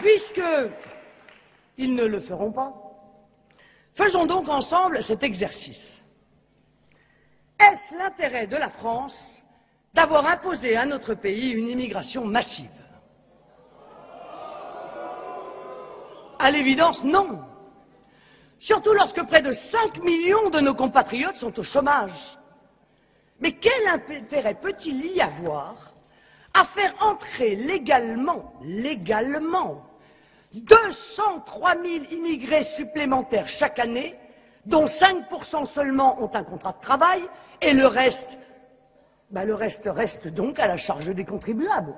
puisqu'ils ne le feront pas, faisons donc ensemble cet exercice. Est-ce l'intérêt de la France d'avoir imposé à notre pays une immigration massive? À l'évidence, non. Surtout lorsque près de 5 millions de nos compatriotes sont au chômage. Mais quel intérêt peut-il y avoir à faire entrer légalement 203 000 immigrés supplémentaires chaque année, dont 5% seulement ont un contrat de travail, et le reste reste donc à la charge des contribuables.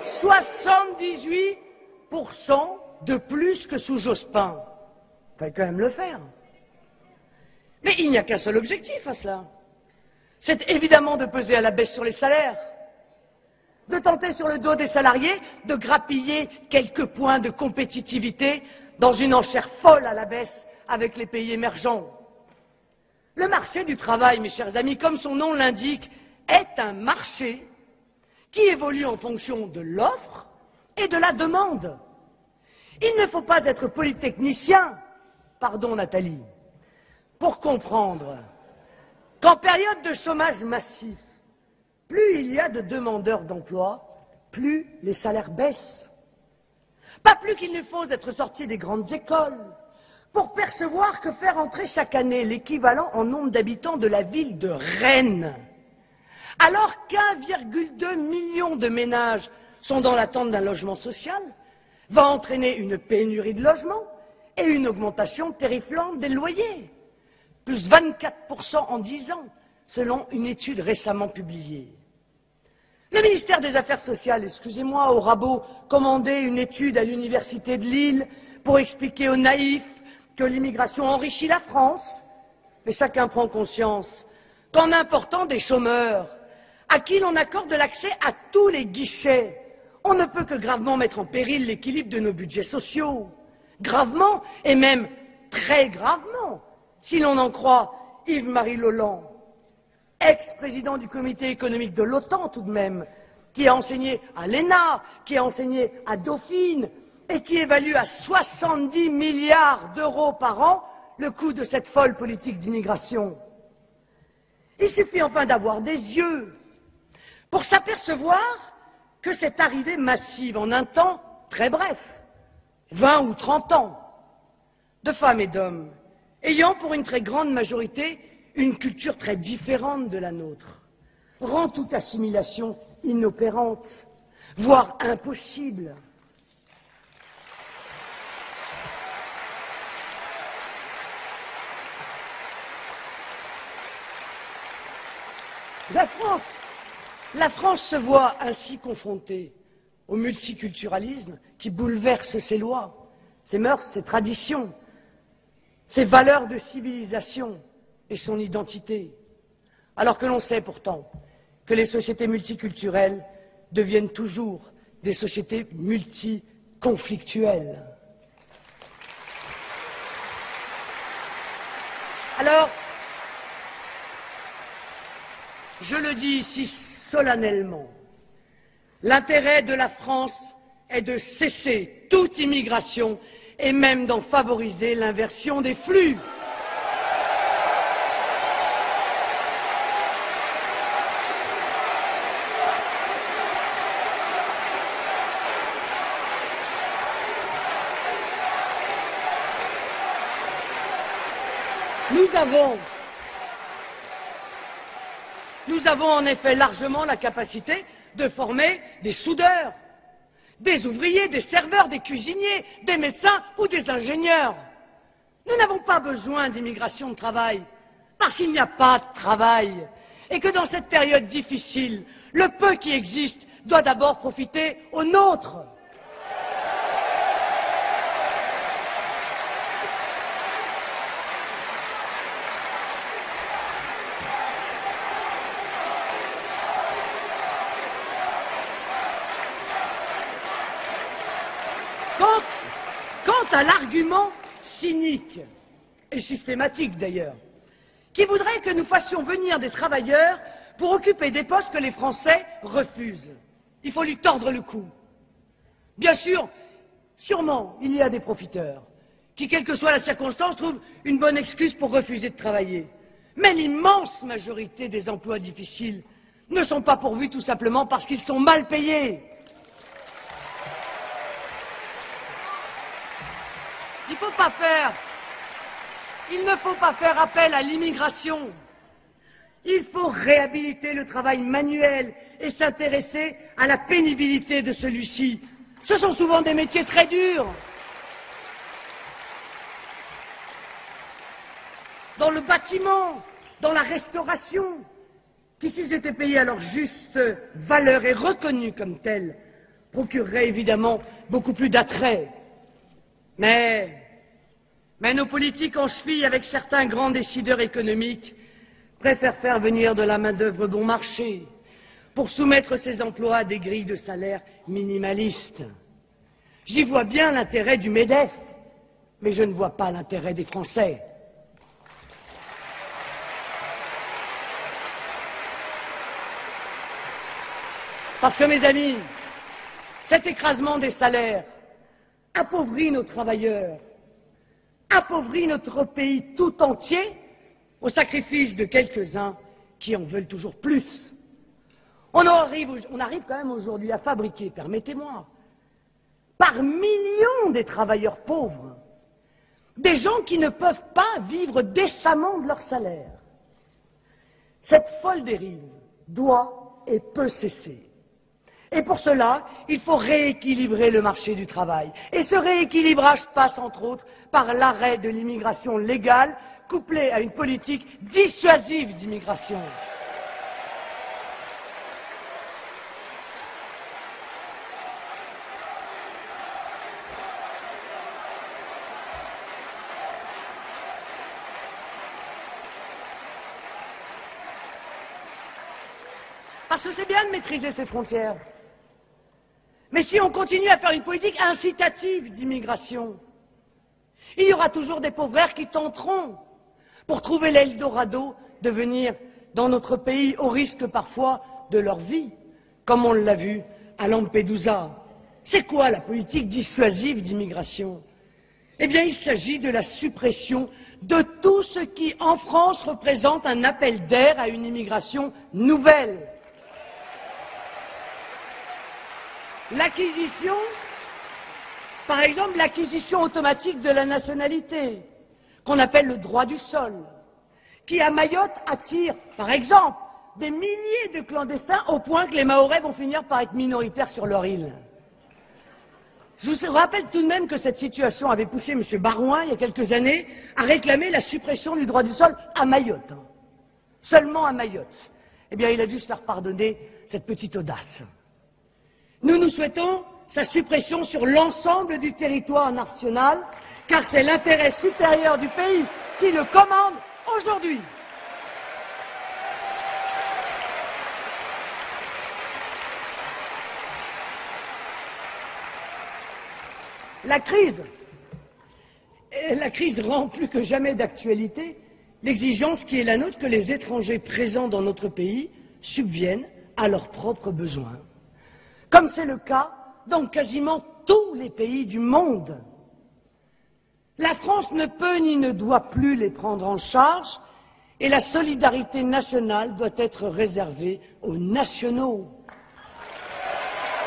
78% de plus que sous Jospin. Il fallait quand même le faire. Mais il n'y a qu'un seul objectif à cela. C'est évidemment de peser à la baisse sur les salaires, de tenter sur le dos des salariés de grappiller quelques points de compétitivité dans une enchère folle à la baisse avec les pays émergents. Le marché du travail, mes chers amis, comme son nom l'indique, est un marché qui évolue en fonction de l'offre et de la demande. Il ne faut pas être polytechnicien, pardon Nathalie, pour comprendre qu'en période de chômage massif, plus il y a de demandeurs d'emploi, plus les salaires baissent. Pas plus qu'il ne faut être sorti des grandes écoles pour percevoir que faire entrer chaque année l'équivalent en nombre d'habitants de la ville de Rennes, alors qu'1,2 million de ménages sont dans l'attente d'un logement social, va entraîner une pénurie de logements et une augmentation terrifiante des loyers, plus 24% en 10 ans, selon une étude récemment publiée. Le ministère des Affaires sociales, excusez-moi, aura beau commander une étude à l'université de Lille pour expliquer aux naïfs que l'immigration enrichit la France, mais chacun prend conscience qu'en important des chômeurs à qui l'on accorde l'accès à tous les guichets, on ne peut que gravement mettre en péril l'équilibre de nos budgets sociaux. Gravement, et même très gravement, si l'on en croit Yves-Marie Lolland, ex-président du comité économique de l'OTAN tout de même, qui a enseigné à l'ENA, qui a enseigné à Dauphine, et qui évalue à 70 milliards d'euros par an le coût de cette folle politique d'immigration. Il suffit enfin d'avoir des yeux pour s'apercevoir que cette arrivée massive en un temps très bref, 20 ou 30 ans, de femmes et d'hommes, ayant pour une très grande majorité une culture très différente de la nôtre, rend toute assimilation inopérante, voire impossible. La France se voit ainsi confrontée au multiculturalisme qui bouleverse ses lois, ses mœurs, ses traditions, ses valeurs de civilisation et son identité, alors que l'on sait pourtant que les sociétés multiculturelles deviennent toujours des sociétés multiconflictuelles. Alors, je le dis ici solennellement, l'intérêt de la France est de cesser toute immigration et même d'en favoriser l'inversion des flux. Nous avons en effet largement la capacité de former des soudeurs, des ouvriers, des serveurs, des cuisiniers, des médecins ou des ingénieurs. Nous n'avons pas besoin d'immigration de travail, parce qu'il n'y a pas de travail, et que dans cette période difficile, le peu qui existe doit d'abord profiter aux nôtres. Quant à l'argument cynique et systématique d'ailleurs, qui voudrait que nous fassions venir des travailleurs pour occuper des postes que les Français refusent, il faut lui tordre le cou. Bien sûr, sûrement, il y a des profiteurs qui, quelle que soit la circonstance, trouvent une bonne excuse pour refuser de travailler. Mais l'immense majorité des emplois difficiles ne sont pas pourvus tout simplement parce qu'ils sont mal payés. Il ne faut pas faire appel à l'immigration. Il faut réhabiliter le travail manuel et s'intéresser à la pénibilité de celui-ci. Ce sont souvent des métiers très durs. Dans le bâtiment, dans la restauration, qui s'ils étaient payés à leur juste valeur et reconnus comme tels, procureraient évidemment beaucoup plus d'attrait. Mais nos politiques en cheville avec certains grands décideurs économiques préfèrent faire venir de la main-d'œuvre bon marché pour soumettre ces emplois à des grilles de salaire minimalistes. J'y vois bien l'intérêt du MEDEF, mais je ne vois pas l'intérêt des Français. Parce que, mes amis, cet écrasement des salaires appauvrit nos travailleurs, appauvrit notre pays tout entier au sacrifice de quelques-uns qui en veulent toujours plus. On arrive quand même aujourd'hui à fabriquer, permettez-moi, par millions des travailleurs pauvres, des gens qui ne peuvent pas vivre décemment de leur salaire. Cette folle dérive doit et peut cesser. Et pour cela, il faut rééquilibrer le marché du travail. Et ce rééquilibrage passe, entre autres, par l'arrêt de l'immigration légale, couplée à une politique dissuasive d'immigration. Parce que c'est bien de maîtriser ses frontières. Mais si on continue à faire une politique incitative d'immigration, il y aura toujours des pauvres qui tenteront, pour trouver l'Eldorado, de venir dans notre pays au risque parfois de leur vie, comme on l'a vu à Lampedusa. C'est quoi la politique dissuasive d'immigration? Eh bien, il s'agit de la suppression de tout ce qui, en France, représente un appel d'air à une immigration nouvelle. L'acquisition, par exemple, l'acquisition automatique de la nationalité, qu'on appelle le droit du sol, qui à Mayotte attire, par exemple, des milliers de clandestins au point que les Mahorais vont finir par être minoritaires sur leur île. Je vous rappelle tout de même que cette situation avait poussé M. Barouin, il y a quelques années, à réclamer la suppression du droit du sol à Mayotte. Seulement à Mayotte. Eh bien, il a dû se faire pardonner cette petite audace. Nous souhaitons sa suppression sur l'ensemble du territoire national, car c'est l'intérêt supérieur du pays qui le commande aujourd'hui. La crise rend plus que jamais d'actualité l'exigence qui est la nôtre que les étrangers présents dans notre pays subviennent à leurs propres besoins, comme c'est le cas dans quasiment tous les pays du monde. La France ne peut ni ne doit plus les prendre en charge et la solidarité nationale doit être réservée aux nationaux.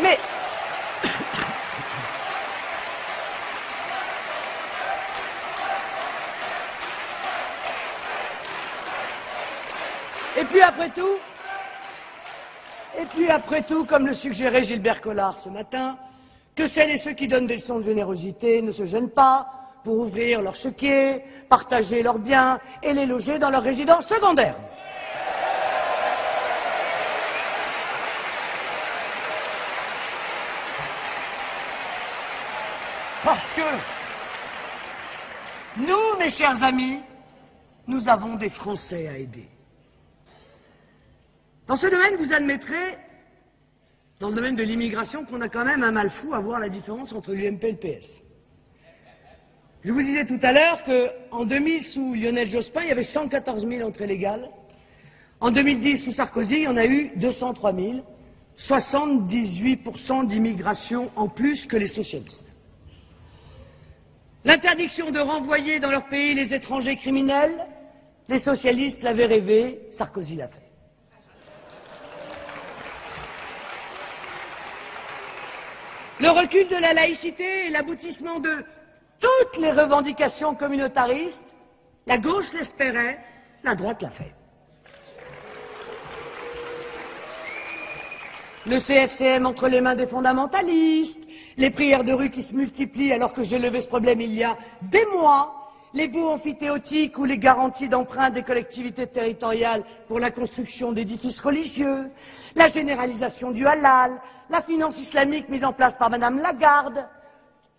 Mais Et puis après tout, comme le suggérait Gilbert Collard ce matin, que celles et ceux qui donnent des leçons de générosité ne se gênent pas pour ouvrir leurs chéquiers, partager leurs biens et les loger dans leur résidence secondaire. Parce que nous, mes chers amis, nous avons des Français à aider. Dans ce domaine, vous admettrez, dans le domaine de l'immigration, qu'on a quand même un mal fou à voir la différence entre l'UMP et le PS. Je vous disais tout à l'heure qu'en 2000, sous Lionel Jospin, il y avait 114 000 entrées légales. En 2010, sous Sarkozy, il y en a eu 203 000, 78% d'immigration en plus que les socialistes. L'interdiction de renvoyer dans leur pays les étrangers criminels, les socialistes l'avaient rêvé, Sarkozy l'a fait. Le recul de la laïcité et l'aboutissement de toutes les revendications communautaristes, la gauche l'espérait, la droite l'a fait. Le CFCM entre les mains des fondamentalistes, les prières de rue qui se multiplient alors que j'ai levé ce problème il y a des mois, les baux amphithéotiques ou les garanties d'emprunt des collectivités territoriales pour la construction d'édifices religieux, la généralisation du halal, la finance islamique mise en place par Madame Lagarde,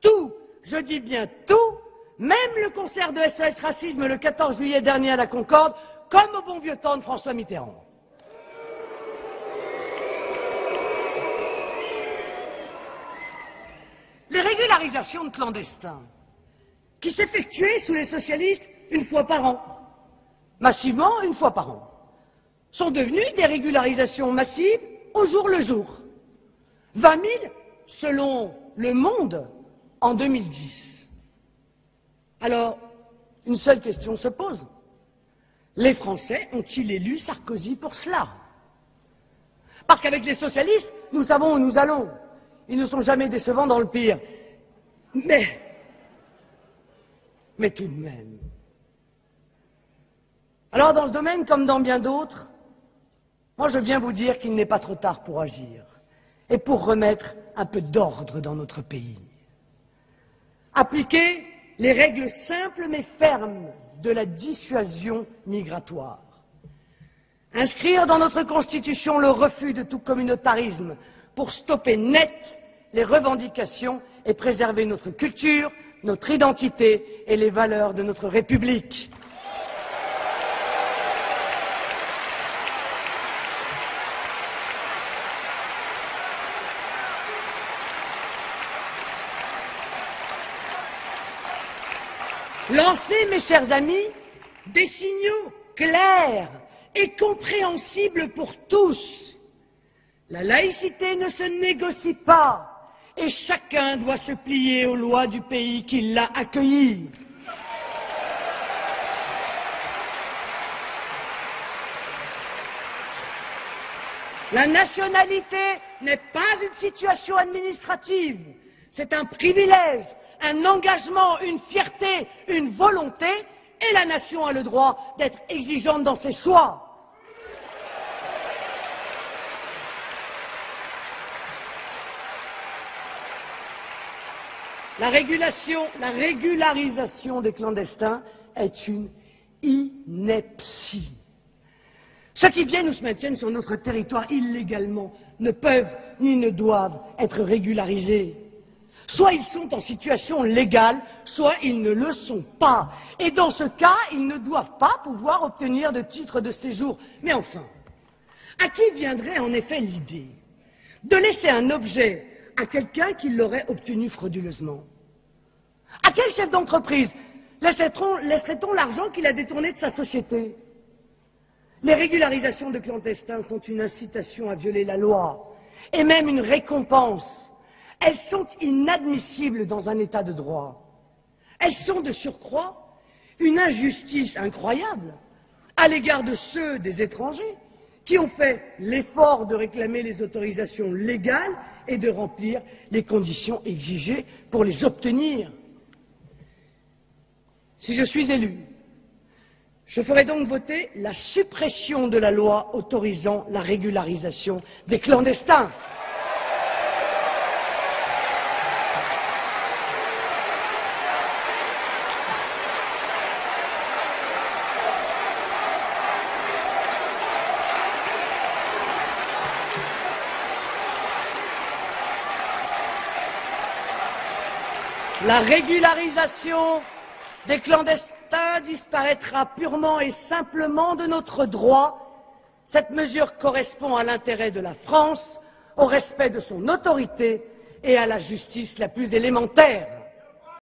tout, je dis bien tout, même le concert de SOS Racisme le 14 juillet dernier à la Concorde, comme au bon vieux temps de François Mitterrand. Les régularisations de clandestins, qui s'effectuaient sous les socialistes une fois par an, massivement une fois par an, sont devenues des régularisations massives au jour le jour. 20 000 selon Le Monde en 2010. Alors, une seule question se pose. Les Français ont-ils élu Sarkozy pour cela? Parce qu'avec les socialistes, nous savons où nous allons. Ils ne sont jamais décevants dans le pire. Mais tout de même. Alors, dans ce domaine, comme dans bien d'autres, moi je viens vous dire qu'il n'est pas trop tard pour agir et pour remettre un peu d'ordre dans notre pays. Appliquer les règles simples mais fermes de la dissuasion migratoire. Inscrire dans notre Constitution le refus de tout communautarisme pour stopper net les revendications et préserver notre culture, notre identité et les valeurs de notre République. Lancer, mes chers amis, des signaux clairs et compréhensibles pour tous. La laïcité ne se négocie pas et chacun doit se plier aux lois du pays qui l'a accueilli. La nationalité n'est pas une situation administrative, c'est un privilège, un engagement, une fierté, une volonté, et la nation a le droit d'être exigeante dans ses choix. La régularisation des clandestins est une ineptie. Ceux qui viennent ou se maintiennent sur notre territoire illégalement ne peuvent ni ne doivent être régularisés. Soit ils sont en situation légale, soit ils ne le sont pas. Et dans ce cas, ils ne doivent pas pouvoir obtenir de titre de séjour. Mais enfin, à qui viendrait en effet l'idée de laisser un objet à quelqu'un qui l'aurait obtenu frauduleusement? À quel chef d'entreprise laisserait-on l'argent qu'il a détourné de sa société? Les régularisations de clandestins sont une incitation à violer la loi, et même une récompense. Elles sont inadmissibles dans un état de droit. Elles sont de surcroît une injustice incroyable à l'égard de ceux des étrangers qui ont fait l'effort de réclamer les autorisations légales et de remplir les conditions exigées pour les obtenir. Si je suis élu, je ferai donc voter la suppression de la loi autorisant la régularisation des clandestins. La régularisation des clandestins disparaîtra purement et simplement de notre droit. Cette mesure correspond à l'intérêt de la France, au respect de son autorité et à la justice la plus élémentaire.